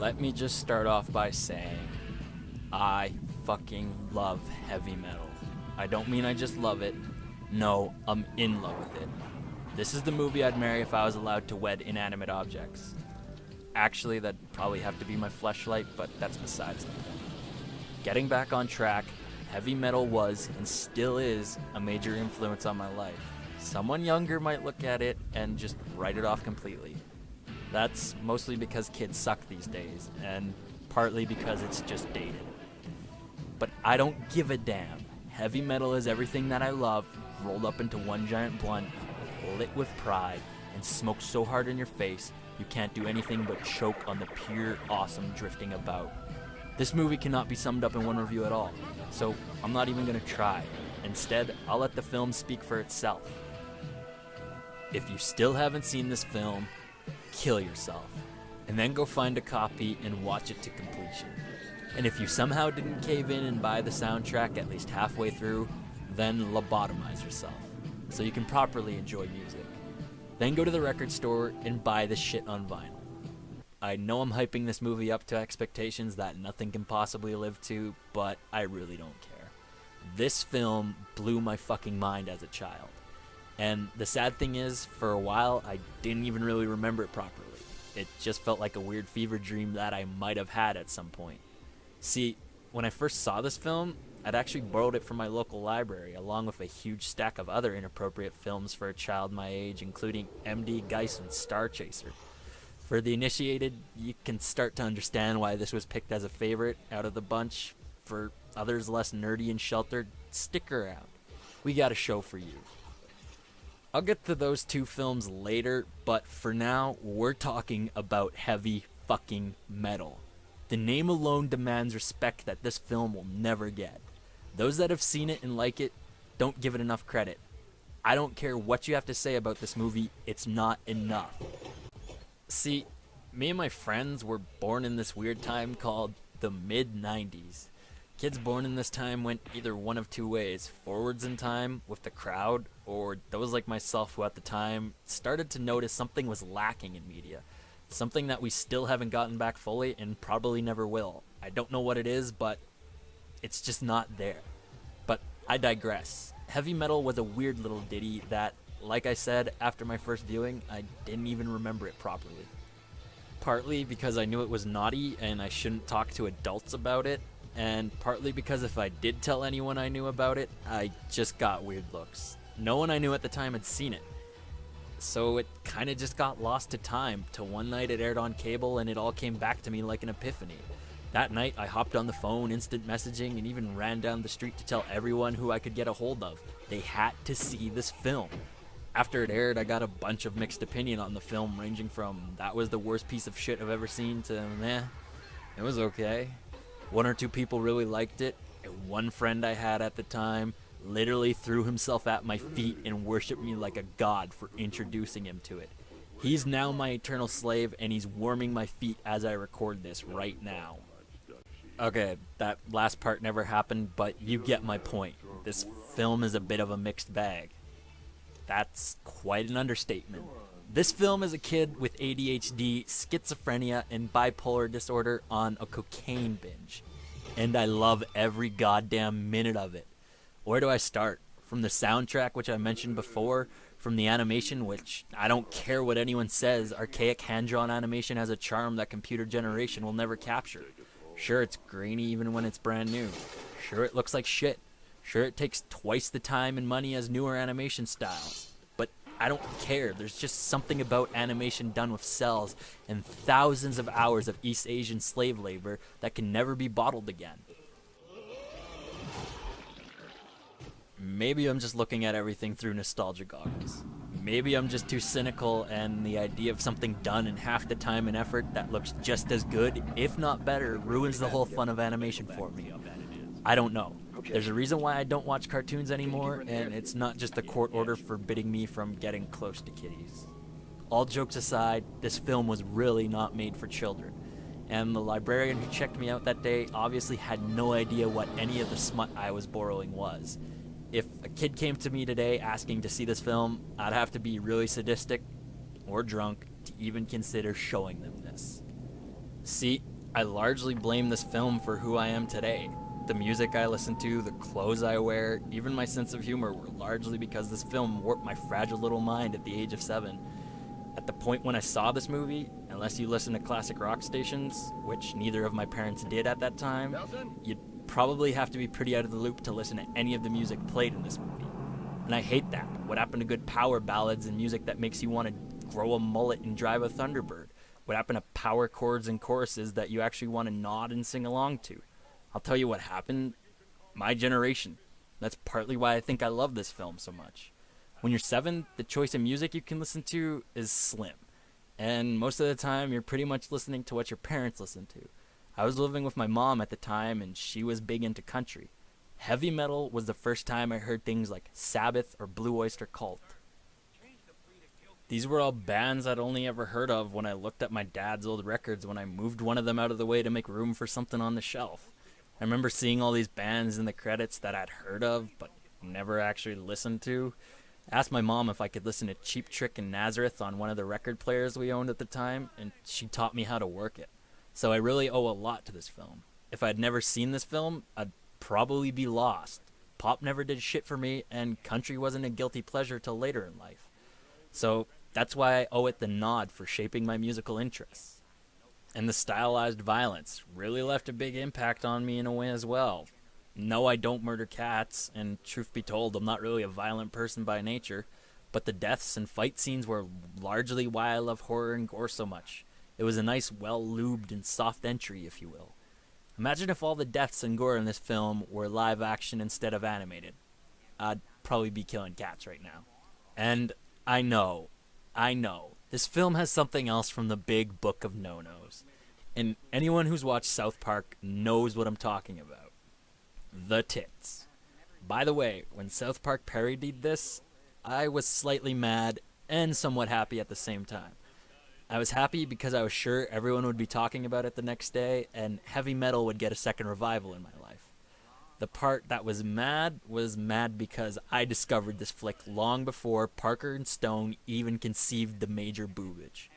Let me just start off by saying I fucking love heavy metal. I don't mean I just love it. No, I'm in love with it. This is the movie I'd marry if I was allowed to wed inanimate objects. Actually, that'd probably have to be my fleshlight, but that's besides the point. Getting back on track, heavy metal was, and still is, a major influence on my life. Someone younger might look at it and just write it off completely. That's mostly because kids suck these days, and partly because it's just dated. But I don't give a damn. Heavy metal is everything that I love, rolled up into one giant blunt, lit with pride, and smoked so hard in your face, you can't do anything but choke on the pure awesome drifting about. This movie cannot be summed up in one review at all, so I'm not even gonna try. Instead, I'll let the film speak for itself. If you still haven't seen this film, kill yourself, and then go find a copy and watch it to completion. And if you somehow didn't cave in and buy the soundtrack at least halfway through, then lobotomize yourself, so you can properly enjoy music. Then go to the record store and buy this shit on vinyl. I know I'm hyping this movie up to expectations that nothing can possibly live to, but I really don't care. This film blew my fucking mind as a child. And the sad thing is, for a while, I didn't even really remember it properly. It just felt like a weird fever dream that I might have had at some point. See, when I first saw this film, I'd actually borrowed it from my local library, along with a huge stack of other inappropriate films for a child my age, including M.D. Geison's Star Chaser. For the initiated, you can start to understand why this was picked as a favorite out of the bunch. For others less nerdy and sheltered, stick around. We got a show for you. I'll get to those two films later, but for now, we're talking about heavy fucking metal. The name alone demands respect that this film will never get. Those that have seen it and like it, don't give it enough credit. I don't care what you have to say about this movie, it's not enough. See, me and my friends were born in this weird time called the mid-90s. Kids born in this time went either one of two ways: forwards in time with the crowd, or those like myself who at the time started to notice something was lacking in media. Something that we still haven't gotten back fully and probably never will. I don't know what it is, but it's just not there. But I digress. Heavy metal was a weird little ditty that, like I said, after my first viewing, I didn't even remember it properly. Partly because I knew it was naughty and I shouldn't talk to adults about it, and partly because if I did tell anyone I knew about it, I just got weird looks. No one I knew at the time had seen it. So it kind of just got lost to time, till one night it aired on cable and it all came back to me like an epiphany. That night I hopped on the phone, instant messaging, and even ran down the street to tell everyone who I could get a hold of. They had to see this film. After it aired, I got a bunch of mixed opinion on the film, ranging from that was the worst piece of shit I've ever seen to meh, it was okay. One or two people really liked it, and one friend I had at the time literally threw himself at my feet and worshipped me like a god for introducing him to it. He's now my eternal slave, and he's warming my feet as I record this right now. Okay, that last part never happened, but you get my point. This film is a bit of a mixed bag. That's quite an understatement. This film is a kid with ADHD, schizophrenia, and bipolar disorder on a cocaine binge. And I love every goddamn minute of it. Where do I start? From the soundtrack, which I mentioned before, from the animation, which I don't care what anyone says, archaic hand-drawn animation has a charm that computer generation will never capture. Sure, it's grainy even when it's brand new. Sure, it looks like shit. Sure, it takes twice the time and money as newer animation styles. But I don't care. There's just something about animation done with cells and thousands of hours of East Asian slave labor that can never be bottled again. Maybe I'm just looking at everything through nostalgia goggles. Maybe I'm just too cynical, and the idea of something done in half the time and effort that looks just as good, if not better, ruins the whole fun of animation for me. I don't know. There's a reason why I don't watch cartoons anymore, and it's not just a court order forbidding me from getting close to kitties. All jokes aside, this film was really not made for children, and the librarian who checked me out that day obviously had no idea what any of the smut I was borrowing was. If a kid came to me today asking to see this film, I'd have to be really sadistic or drunk to even consider showing them this. See, I largely blame this film for who I am today. The music I listen to, the clothes I wear, even my sense of humor were largely because this film warped my fragile little mind at the age of 7. At the point when I saw this movie, unless you listen to classic rock stations, which neither of my parents did at that time, you'd probably have to be pretty out of the loop to listen to any of the music played in this movie. And I hate that. What happened to good power ballads and music that makes you want to grow a mullet and drive a Thunderbird? What happened to power chords and choruses that you actually want to nod and sing along to? I'll tell you what happened. My generation. That's partly why I think I love this film so much. When you're 7, the choice of music you can listen to is slim. And most of the time, you're pretty much listening to what your parents listen to. I was living with my mom at the time, and she was big into country. Heavy metal was the first time I heard things like Sabbath or Blue Oyster Cult. These were all bands I'd only ever heard of when I looked at my dad's old records when I moved one of them out of the way to make room for something on the shelf. I remember seeing all these bands in the credits that I'd heard of but never actually listened to. I asked my mom if I could listen to Cheap Trick and Nazareth on one of the record players we owned at the time, and she taught me how to work it. So I really owe a lot to this film. If I'd never seen this film, I'd probably be lost. Pop never did shit for me, and country wasn't a guilty pleasure till later in life. So that's why I owe it the nod for shaping my musical interests. And the stylized violence really left a big impact on me in a way as well. No, I don't murder cats, and truth be told, I'm not really a violent person by nature, but the deaths and fight scenes were largely why I love horror and gore so much. It was a nice, well-lubed and soft entry, if you will. Imagine if all the deaths and gore in this film were live action instead of animated. I'd probably be killing cats right now. And I know, this film has something else from the big book of no-nos. And anyone who's watched South Park knows what I'm talking about. The tits. By the way, when South Park parodied this, I was slightly mad and somewhat happy at the same time. I was happy because I was sure everyone would be talking about it the next day, and heavy metal would get a second revival in my life. The part that was mad because I discovered this flick long before Parker and Stone even conceived the major boobage.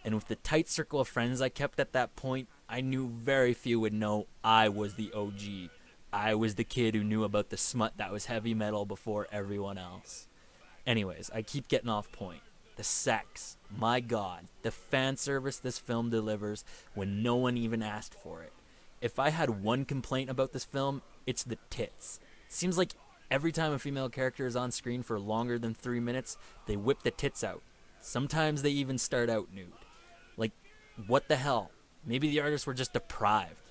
And with the tight circle of friends I kept at that point, I knew very few would know I was the OG. I was the kid who knew about the smut that was heavy metal before everyone else. Anyways, I keep getting off point. The sex. My God. The fan service this film delivers when no one even asked for it. If I had one complaint about this film, it's the tits. Seems like every time a female character is on screen for longer than 3 minutes, they whip the tits out. Sometimes they even start out nude. Like, what the hell? Maybe the artists were just deprived.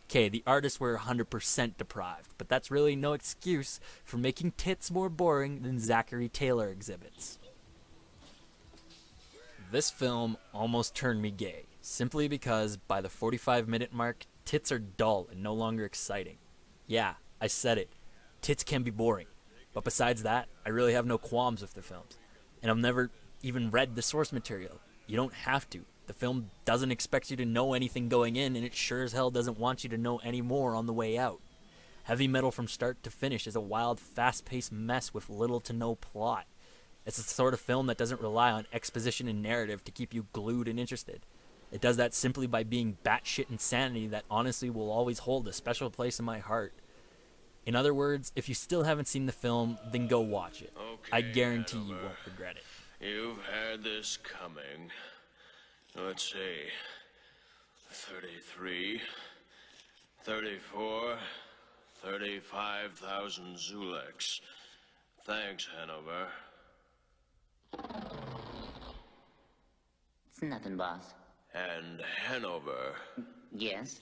Okay, the artists were 100% deprived, but that's really no excuse for making tits more boring than Zachary Taylor exhibits. This film almost turned me gay, simply because by the 45-minute mark, tits are dull and no longer exciting. Yeah, I said it. Tits can be boring. But besides that, I really have no qualms with the films. And I've never even read the source material. You don't have to. The film doesn't expect you to know anything going in, and it sure as hell doesn't want you to know any more on the way out. Heavy metal from start to finish is a wild, fast-paced mess with little to no plot. It's the sort of film that doesn't rely on exposition and narrative to keep you glued and interested. It does that simply by being batshit insanity that honestly will always hold a special place in my heart. In other words, if you still haven't seen the film, then go watch it. Okay, I guarantee you Hanover. won't regret it. You've had this coming. Let's see. 33, 34, 35,000 Zuleks. Thanks, Hanover. It's nothing, boss. And Hanover, Yes?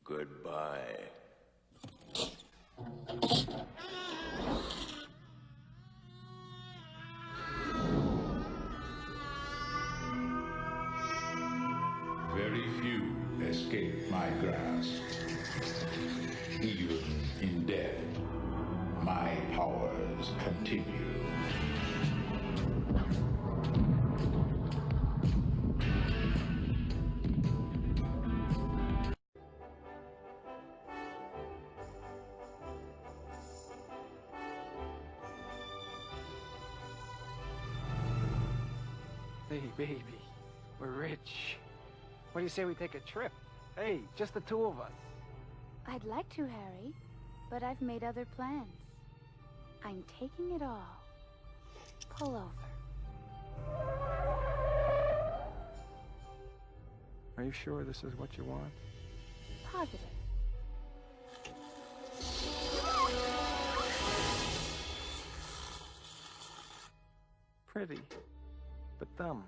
goodbye. Very few escape my grasp. Even in death, my powers continue. Hey, baby, we're rich. What do you say we take a trip? Hey, just the two of us. I'd like to, Harry, but I've made other plans. I'm taking it all. Pull over. Are you sure this is what you want? Positive. Pretty, but dumb.